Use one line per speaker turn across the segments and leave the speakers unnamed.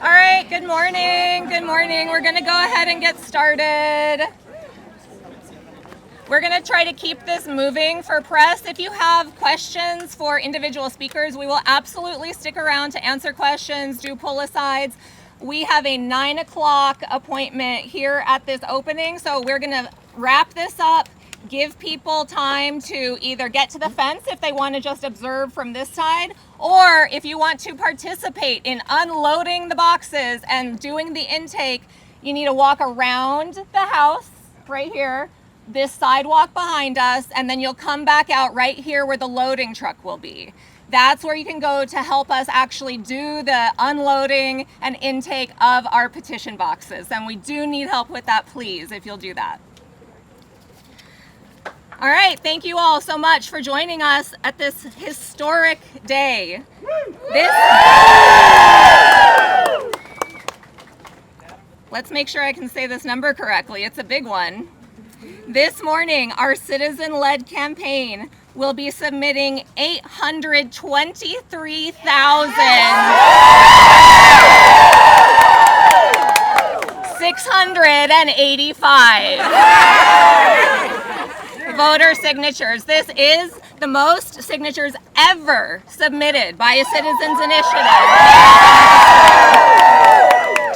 All right, good morning. Good morning. We're going to go ahead and get started. We're going to try to keep this moving for press. If you have questions for individual speakers, we will absolutely stick around to answer questions, do pull-asides. We have a 9 o'clock appointment here at this opening, so we're going to wrap this up, give people time to either get to the fence if they want to just observe from this side, or if you want to participate in unloading the boxes and doing the intake, you need to walk around the house right here, this sidewalk behind us, and then you'll come back out right here where the loading truck will be. That's where you can go to help us actually do the unloading and intake of our petition boxes. And we do need help with that, please, if you'll do that. All right, thank you all so much for joining us at this historic day. Let's make sure I can say this number correctly. It's a big one. This morning, our citizen-led campaign will be submitting 823,685 voter signatures. This is the most signatures ever submitted by a citizens initiative.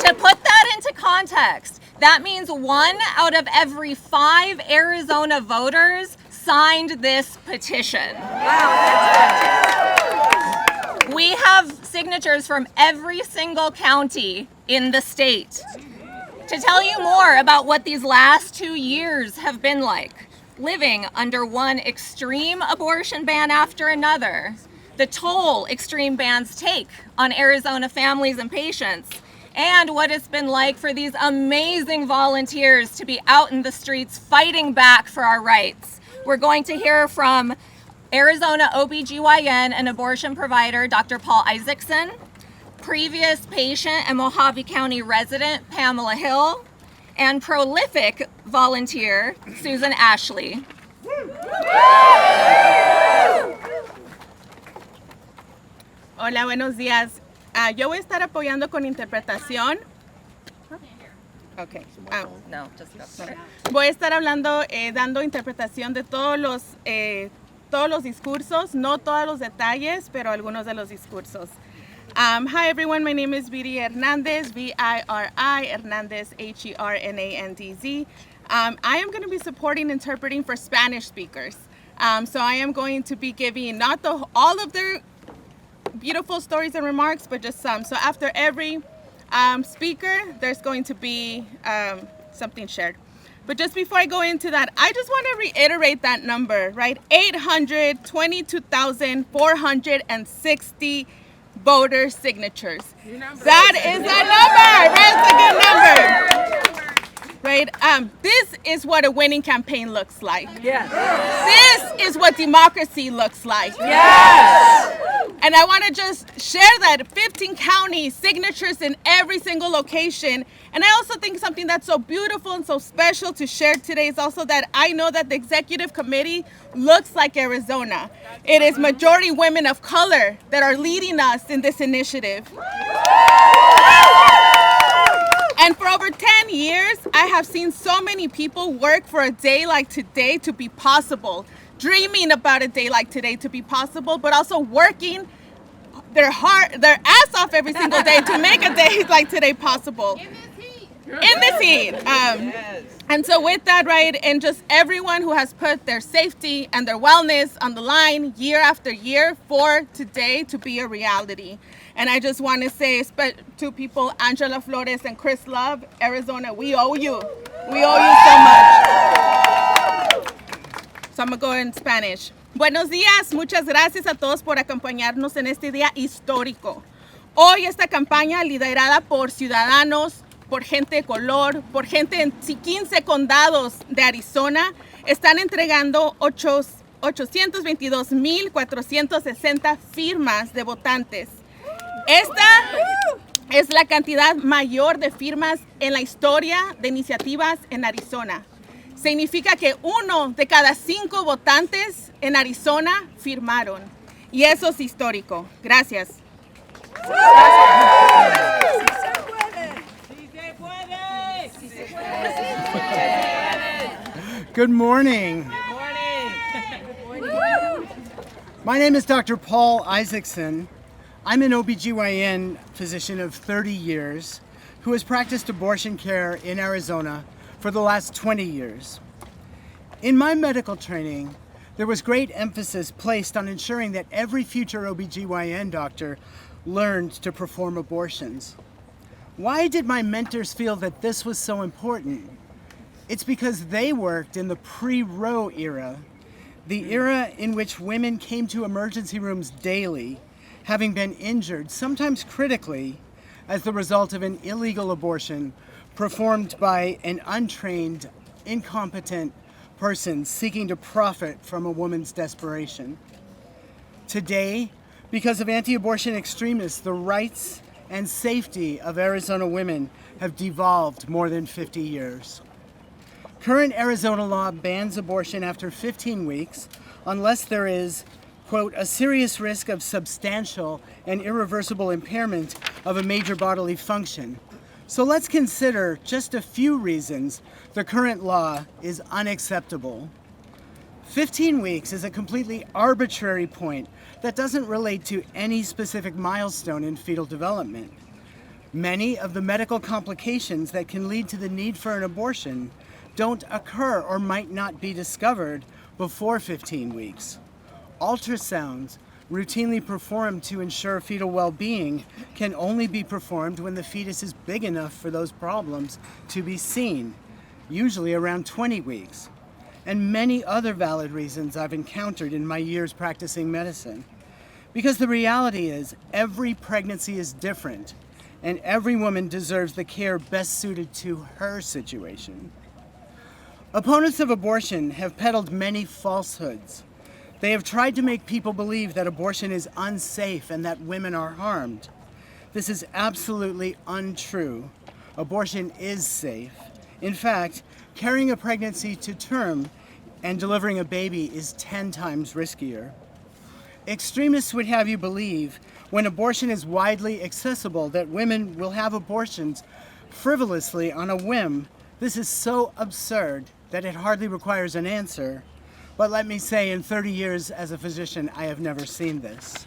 To put that into context, that means 1 out of every 5 Arizona voters signed this petition. We have signatures from every single county in the state. To tell you more about what these last 2 years have been like, living under one extreme abortion ban after another, the toll extreme bans take on Arizona families and patients, and what it's been like for these amazing volunteers to be out in the streets fighting back for our rights. We're going to hear from Arizona OBGYN and abortion provider Dr. Paul Isaacson, previous patient and Mojave County resident Pamela Hill, and prolific volunteer Susan Ashley.
Hola, buenos días. Yo voy a estar apoyando con interpretación. Okay.
No, just go.
Voy a estar hablando, dando interpretación de todos los discursos, no todos los detalles, pero algunos de los discursos. Hi everyone, my name is Viri Hernandez, V-I-R-I, Hernandez, H-E-R-N-A-N-D-Z. I am going to be supporting interpreting for Spanish speakers. So I am going to be giving not all of their beautiful stories and remarks, but just some. So after every speaker, there's going to be something shared. But just before I go into that, I just want to reiterate that number, right? 822,460 voter signatures. That is a number, right? It's a good number. Right? This is what a winning campaign looks like.
Yes.
This is what democracy looks like.
Yes.
And I want to just share that 15 county signatures in every single location. And I also think something that's so beautiful and so special to share today is also that I know that the executive committee looks like Arizona. It is majority women of color that are leading us in this initiative. And for over 10 years, I have seen so many people work for a day like today to be possible, dreaming about a day like today to be possible, but also working their ass off every single day to make a day like today possible. In this heat. And so with that, right, and just everyone who has put their safety and their wellness on the line year after year for today to be a reality. And I just want to say to people, Angela Flores and Chris Love, Arizona, we owe you. We owe you so much. So I'm going to go in Spanish. Buenos días, muchas gracias a todos por acompañarnos en este día histórico. Hoy esta campaña liderada por ciudadanos, por gente de color, por gente en 15 condados de Arizona, están entregando 822,460 firmas de votantes. Esta es la cantidad mayor de firmas en la historia de iniciativas en Arizona. Significa que 1 de cada 5 votantes en Arizona firmaron. Y eso es histórico. Gracias.
Good morning.
Good morning.
My name is Dr. Paul Isaacson. I'm an OBGYN physician of 30 years who has practiced abortion care in Arizona for the last 20 years. In my medical training, there was great emphasis placed on ensuring that every future OBGYN doctor learned to perform abortions. Why did my mentors feel that this was so important? It's because they worked in the pre-Roe era, the era in which women came to emergency rooms daily, having been injured, sometimes critically, as the result of an illegal abortion performed by an untrained, incompetent person seeking to profit from a woman's desperation. Today, because of anti-abortion extremists, the rights and safety of Arizona women have devolved more than 50 years. Current Arizona law bans abortion after 15 weeks unless there is, quote, a serious risk of substantial and irreversible impairment of a major bodily function. So let's consider just a few reasons the current law is unacceptable. 15 weeks is a completely arbitrary point that doesn't relate to any specific milestone in fetal development. Many of the medical complications that can lead to the need for an abortion don't occur or might not be discovered before 15 weeks. Ultrasounds, routinely performed to ensure fetal well-being, can only be performed when the fetus is big enough for those problems to be seen, usually around 20 weeks. And many other valid reasons I've encountered in my years practicing medicine. Because the reality is, every pregnancy is different, and every woman deserves the care best suited to her situation. Opponents of abortion have peddled many falsehoods. They have tried to make people believe that abortion is unsafe and that women are harmed. This is absolutely untrue. Abortion is safe. In fact, carrying a pregnancy to term and delivering a baby is 10 times riskier. Extremists would have you believe when abortion is widely accessible that women will have abortions frivolously on a whim. This is so absurd that it hardly requires an answer. But let me say, in 30 years as a physician, I have never seen this.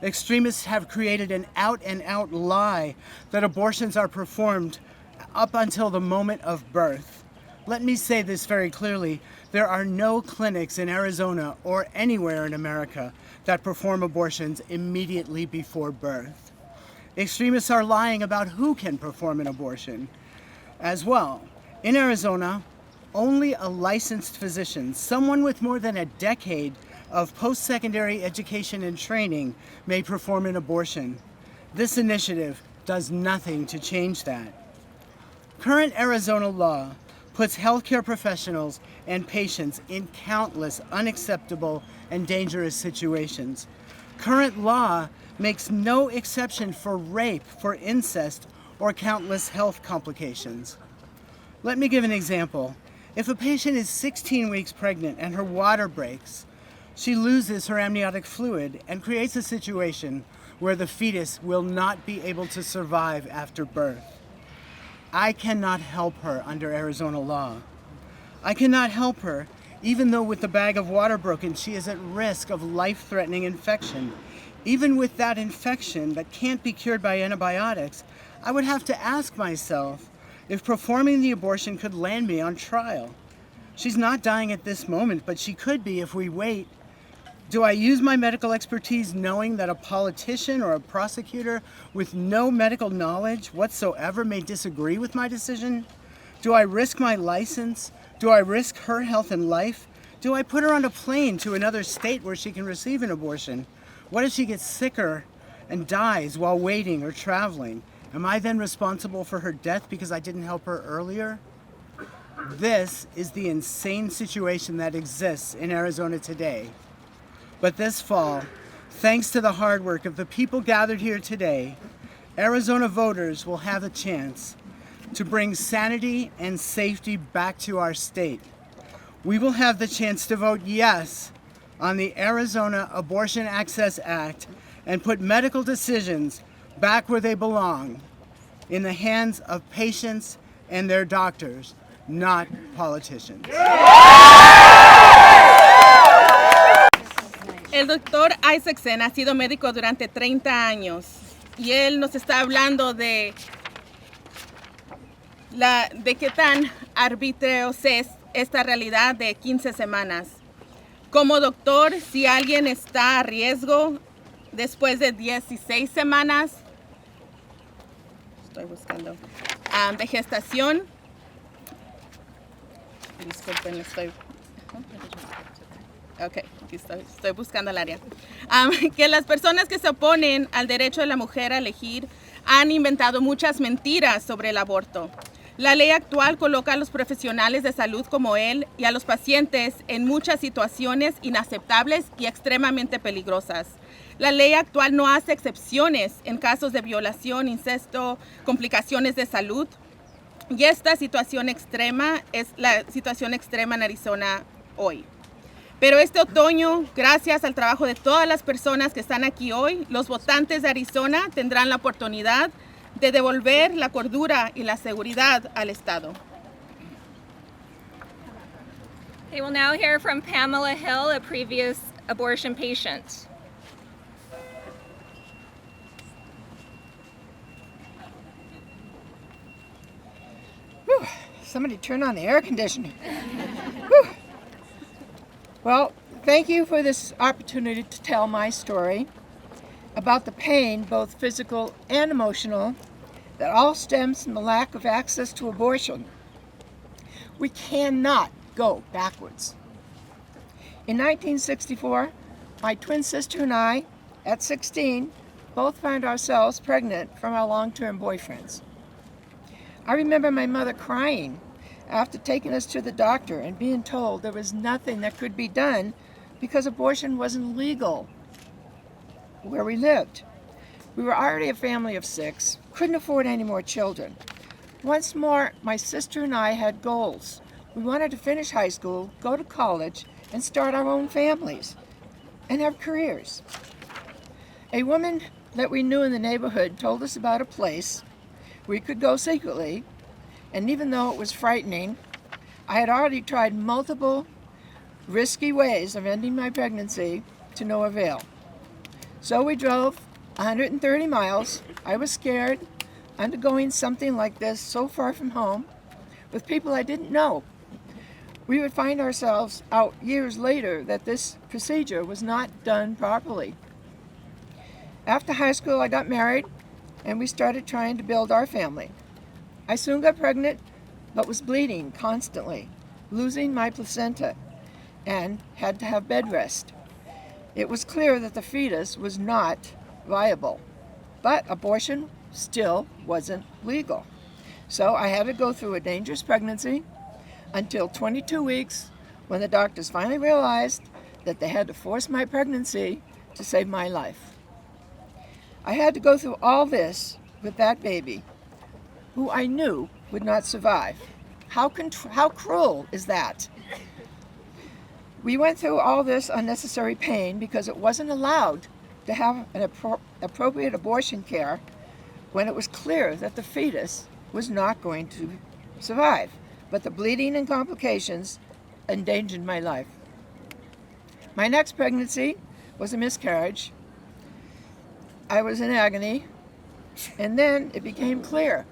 Extremists have created an out-and-out lie that abortions are performed up until the moment of birth. Let me say this very clearly. There are no clinics in Arizona or anywhere in America that perform abortions immediately before birth. Extremists are lying about who can perform an abortion as well. In Arizona, only a licensed physician, someone with more than a decade of post-secondary education and training, may perform an abortion. This initiative does nothing to change that. Current Arizona law puts healthcare professionals and patients in countless unacceptable and dangerous situations. Current law makes no exception for rape, for incest, or countless health complications. Let me give an example. If a patient is 16 weeks pregnant and her water breaks, she loses her amniotic fluid and creates a situation where the fetus will not be able to survive after birth. I cannot help her under Arizona law. I cannot help her even though with the bag of water broken she is at risk of life-threatening infection. Even with that infection that can't be cured by antibiotics, I would have to ask myself if performing the abortion could land me on trial. She's not dying at this moment, but she could be if we wait. Do I use my medical expertise knowing that a politician or a prosecutor with no medical knowledge whatsoever may disagree with my decision? Do I risk my license? Do I risk her health and life? Do I put her on a plane to another state where she can receive an abortion? What if she gets sicker and dies while waiting or traveling? Am I then responsible for her death because I didn't help her earlier? This is the insane situation that exists in Arizona today. But this fall, thanks to the hard work of the people gathered here today, Arizona voters will have a chance to bring sanity and safety back to our state. We will have the chance to vote yes on the Arizona Abortion Access Act and put medical decisions back where they belong, in the hands of patients and their doctors, not politicians.
El doctor Isaacson ha sido médico durante 30 años y él nos está hablando de qué tan arbitrario es esta realidad de 15 semanas. Como doctor, si alguien está a riesgo después de 16 semanas de gestación, disculpen, estoy buscando el área. Que las personas que se oponen al derecho de la mujer a elegir han inventado muchas mentiras sobre el aborto. La ley actual coloca a los profesionales de salud como él y a los pacientes en muchas situaciones inaceptables y extremadamente peligrosas. La ley actual no hace excepciones en casos de violación, incesto, complicaciones de salud. Y esta situación extrema es la situación extrema en Arizona hoy. Pero este otoño, gracias al trabajo de todas las personas que están aquí hoy, los votantes de Arizona tendrán la oportunidad de devolver la cordura y la seguridad al Estado.
Okay, we'll now hear from Pamela Hill, a previous abortion patient.
Whew. Somebody turn on the air conditioning. Whew. Well, thank you for this opportunity to tell my story about the pain, both physical and emotional, that all stems from the lack of access to abortion. We cannot go backwards. In 1964, my twin sister and I, at 16, both found ourselves pregnant from our long-term boyfriends. I remember my mother crying after taking us to the doctor and being told there was nothing that could be done because abortion wasn't legal where we lived. We were already a family of 6, couldn't afford any more children. Once more, my sister and I had goals. We wanted to finish high school, go to college, and start our own families and have careers. A woman that we knew in the neighborhood told us about a place we could go secretly, and even though it was frightening, I had already tried multiple risky ways of ending my pregnancy to no avail. So we drove 130 miles. I was scared, undergoing something like this so far from home, with people I didn't know. We would find ourselves out years later that this procedure was not done properly. After high school, I got married, and we started trying to build our family. I soon got pregnant, but was bleeding constantly, losing my placenta, and had to have bed rest. It was clear that the fetus was not viable, but abortion still wasn't legal. So I had to go through a dangerous pregnancy until 22 weeks, when the doctors finally realized that they had to force my pregnancy to save my life. I had to go through all this with that baby, who I knew would not survive. How cruel is that? We went through all this unnecessary pain because it wasn't allowed to have an appropriate abortion care when it was clear that the fetus was not going to survive, but the bleeding and complications endangered my life. My next pregnancy was a miscarriage. I was in agony, and then it became clear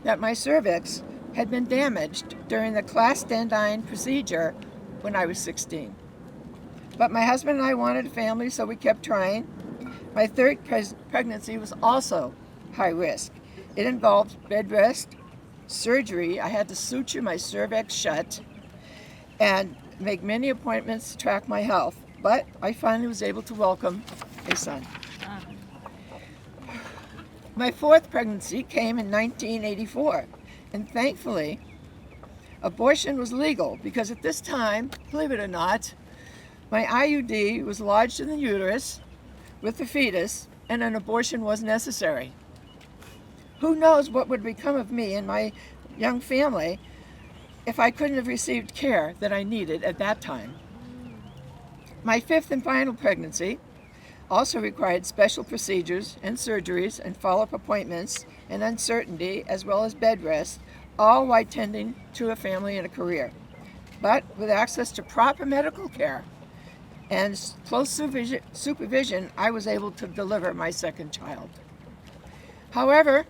that my cervix had been damaged during the clandestine procedure when I was 16. But my husband and I wanted a family, so we kept trying. My third pregnancy was also high risk. It involved bed rest, surgery. I had to suture my cervix shut and make many appointments to track my health. But I finally was able to welcome a son. My fourth pregnancy came in 1984, and thankfully, abortion was legal because at this time, believe it or not, my IUD was lodged in the uterus with the fetus, and an abortion was necessary. Who knows what would become of me and my young family if I couldn't have received care that I needed at that time. My fifth and final pregnancy also required special procedures and surgeries and follow-up appointments and uncertainty, as well as bed rest, all while tending to a family and a career. But with access to proper medical care and close supervision, I was able to deliver my second child. However,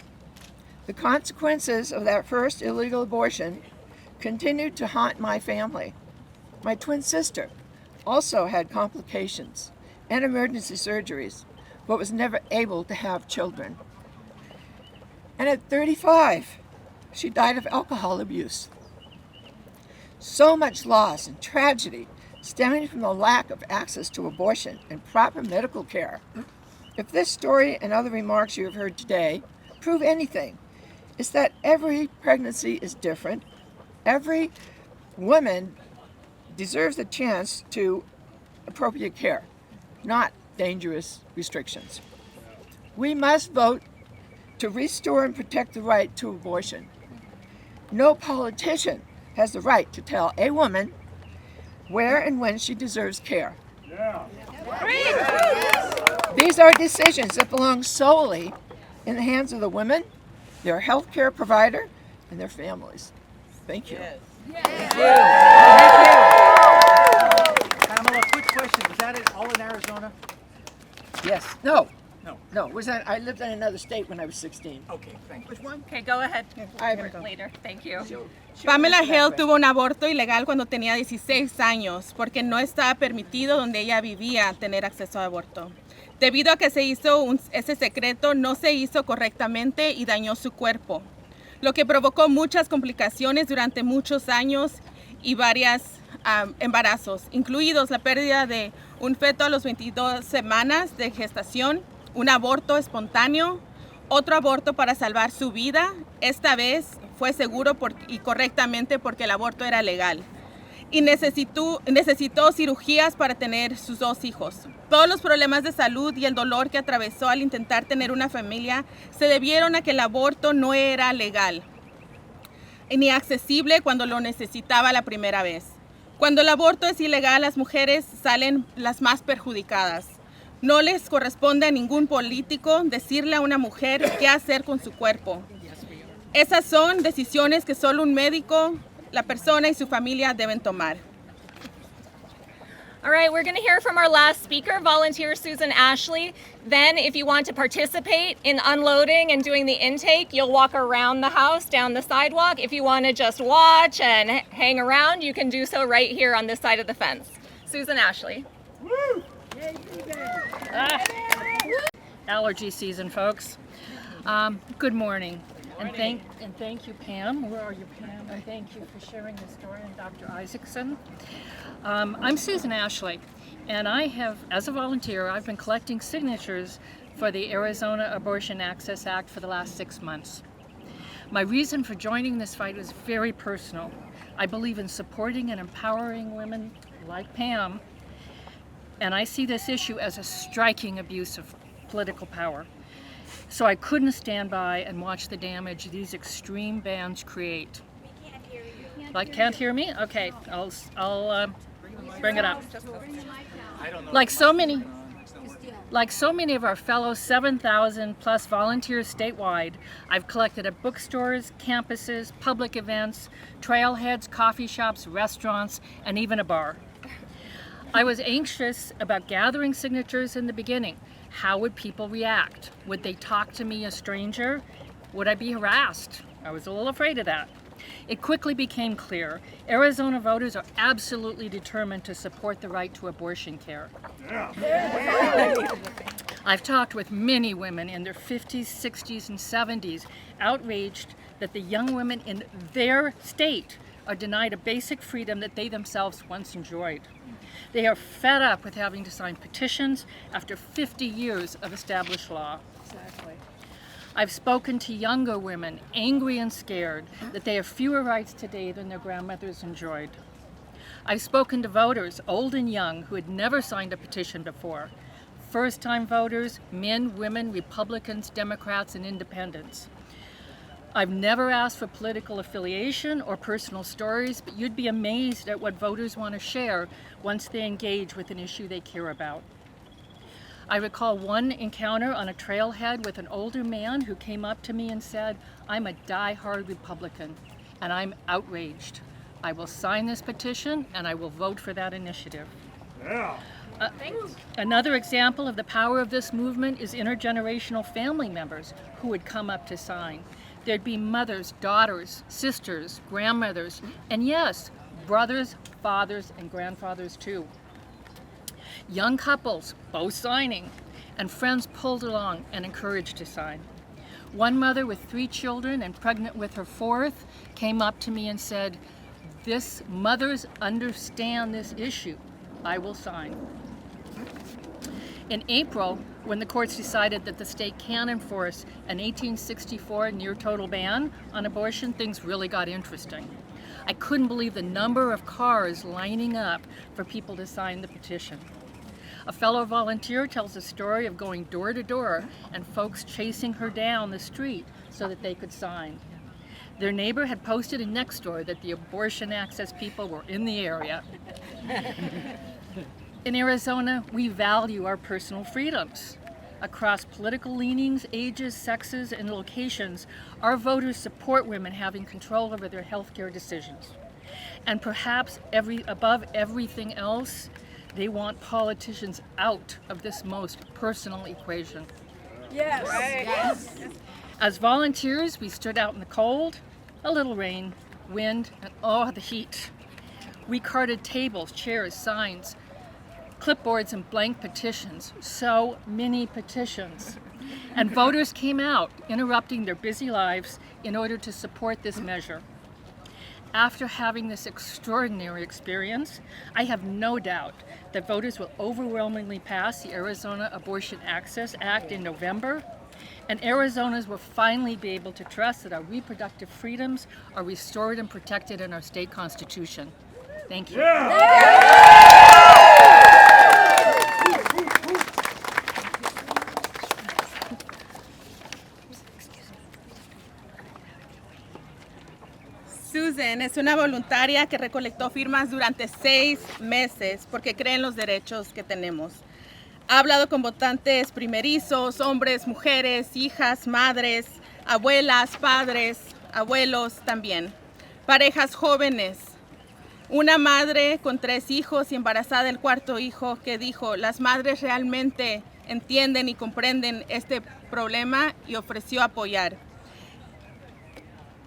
the consequences of that first illegal abortion continued to haunt my family. My twin sister also had complications and emergency surgeries, but was never able to have children. And at 35, she died of alcohol abuse. So much loss and tragedy stemming from the lack of access to abortion and proper medical care. If this story and other remarks you have heard today prove anything, it's that every pregnancy is different. Every woman deserves a chance to appropriate care, not dangerous restrictions. We must vote to restore and protect the right to abortion. No politician has the right to tell a woman where and when she deserves care. These are decisions that belong solely in the hands of the women, their health care provider, and their families. Thank you.
Pamela, quick question. Was that all in Arizona?
Yes. No.
No.
I lived in another state when I was 16.
Okay, thank you.
Which one?
Okay, go ahead. Later. Thank you.
Pamela Hill tuvo un aborto ilegal cuando tenía 16 años porque no estaba permitido donde ella vivía tener acceso a aborto. Debido a que se hizo ese secreto, no se hizo correctamente y dañó su cuerpo, lo que provocó muchas complicaciones durante muchos años y varios embarazos, incluidos la pérdida de un feto a los 22 semanas de gestación, un aborto espontáneo, otro aborto para salvar su vida. Esta vez fue seguro y correctamente porque el aborto era legal. Y necesitó cirugías para tener sus 2 hijos. Todos los problemas de salud y el dolor que atravesó al intentar tener una familia se debieron a que el aborto no era legal ni accesible cuando lo necesitaba la primera vez. Cuando el aborto es ilegal, las mujeres salen las más perjudicadas. No les corresponde a ningún político decirle a una mujer qué hacer con su cuerpo. Esas son decisiones que solo un médico, la persona y su familia deben tomar.
All right, we're going to hear from our last speaker, volunteer Susan Ashley. Then, if you want to participate in unloading and doing the intake, you'll walk around the house, down the sidewalk. If you want to just watch and hang around, you can do so right here on this side of the fence. Susan Ashley.
Woo! Allergy season, folks. Good morning. And thank you, Pam. Where are you, Pam? And thank you for sharing the story, and Dr. Isaacson. I'm Susan Ashley, and I have, as a volunteer, I've been collecting signatures for the Arizona Abortion Access Act for the last 6 months. My reason for joining this fight was very personal. I believe in supporting and empowering women like Pam, and I see this issue as a striking abuse of political power. So I couldn't stand by and watch the damage these extreme bans create. Can't hear me? Okay, I'll bring it up. Like so many of our fellow 7,000 plus volunteers statewide, I've collected at bookstores, campuses, public events, trailheads, coffee shops, restaurants, and even a bar. I was anxious about gathering signatures in the beginning. How would people react? Would they talk to me, a stranger? Would I be harassed? I was a little afraid of that. It quickly became clear. Arizona voters are absolutely determined to support the right to abortion care. I've talked with many women in their 50s, 60s, and 70s, outraged that the young women in their state are denied a basic freedom that they themselves once enjoyed. They are fed up with having to sign petitions after 50 years of established law. Exactly. I've spoken to younger women, angry and scared, that they have fewer rights today than their grandmothers enjoyed. I've spoken to voters, old and young, who had never signed a petition before. First-time voters, men, women, Republicans, Democrats, and independents. I've never asked for political affiliation or personal stories, but you'd be amazed at what voters want to share once they engage with an issue they care about. I recall one encounter on a trailhead with an older man who came up to me and said, "I'm a die-hard Republican. and I'm outraged. I will sign this petition and I will vote for that initiative. Another example of the power of this movement is intergenerational family members who would come up to sign. There'd be mothers, daughters, sisters, grandmothers, and yes, brothers, fathers, and grandfathers too. Young couples, both signing, and friends pulled along and encouraged to sign. One mother with 3 children and pregnant with her 4th came up to me and said, "This mothers understand this issue. I will sign." In April, when the courts decided that the state can enforce an 1864 near total ban on abortion, things really got interesting. I couldn't believe the number of cars lining up for people to sign the petition. A fellow volunteer tells a story of going door to door and folks chasing her down the street so that they could sign. Their neighbor had posted in Nextdoor that the abortion access people were in the area. In Arizona, we value our personal freedoms. Across political leanings, ages, sexes, and locations, our voters support women having control over their healthcare decisions. And perhaps above everything else, they want politicians out of this most personal equation.
Yes. Right. Yes.
As volunteers, we stood out in the cold, a little rain, wind, and the heat. We carted tables, chairs, signs, clipboards, and blank petitions. So many petitions. And voters came out, interrupting their busy lives in order to support this measure. After having this extraordinary experience, I have no doubt that voters will overwhelmingly pass the Arizona Abortion Access Act in November, and Arizonans will finally be able to trust that our reproductive freedoms are restored and protected in our state constitution. Thank you.
Susan es una voluntaria que recolectó firmas durante 6 meses porque cree en los derechos que tenemos. Ha hablado con votantes primerizos, hombres, mujeres, hijas, madres, abuelas, padres, abuelos también, parejas jóvenes. Una madre con 3 hijos y embarazada del 4º hijo que dijo, las madres realmente entienden y comprenden este problema y ofreció apoyar.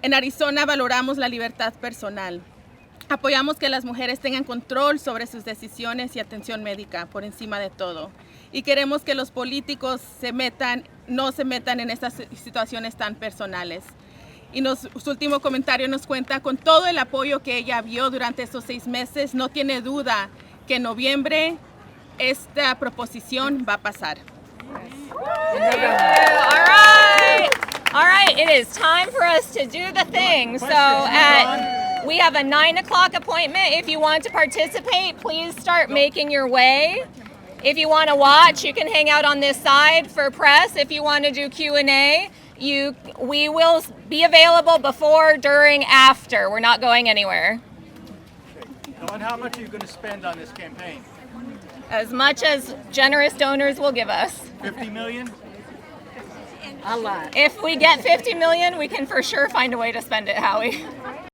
En Arizona valoramos la libertad personal. Apoyamos que las mujeres tengan control sobre sus decisiones y atención médica por encima de todo. Y queremos que los políticos no se metan en estas situaciones tan personales. Y su último comentario nos cuenta, con todo el apoyo que ella vio durante estos 6 meses, no tiene duda que en noviembre esta proposición va a pasar.
All right, it is time for us to do the thing. So we have a 9 o'clock appointment. If you want to participate, please start making your way. If you want to watch, you can hang out on this side for press. If you want to do Q&A, we will be available before, during, after. We're not going anywhere.
And how much are you going to spend on this campaign?
As much as generous donors will give us.
50 million?
A lot.
If we get 50 million, we can for sure find a way to spend it, Howie.